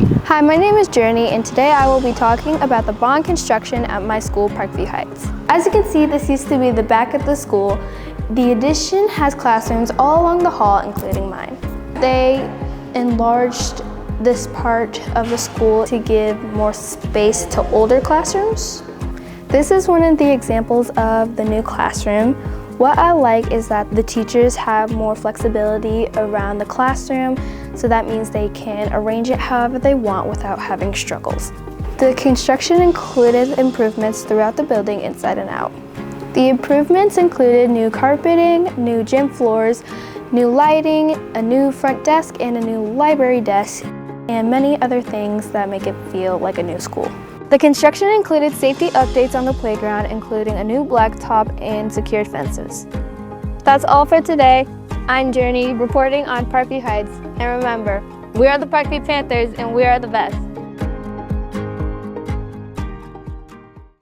Hi, my name is Journey, and today I will be talking about the bond construction at my school, Parkview Heights. As you can see, this used to be the back of the school. The addition has classrooms all along the hall, including mine. They enlarged this part of the school to give more space to older classrooms. This is one of the examples of the new classroom. What I like is that the teachers have more flexibility around the classroom, so that means they can arrange it however they want without having struggles. The construction included improvements throughout the building inside and out. The improvements included new carpeting, new gym floors, new lighting, a new front desk and a new library desk, and many other things that make it feel like a new school. The construction included safety updates on the playground, including a new blacktop and secured fences. That's all for today. I'm Journey, reporting on Parkview Heights. And remember, we are the Parkview Panthers and we are the best.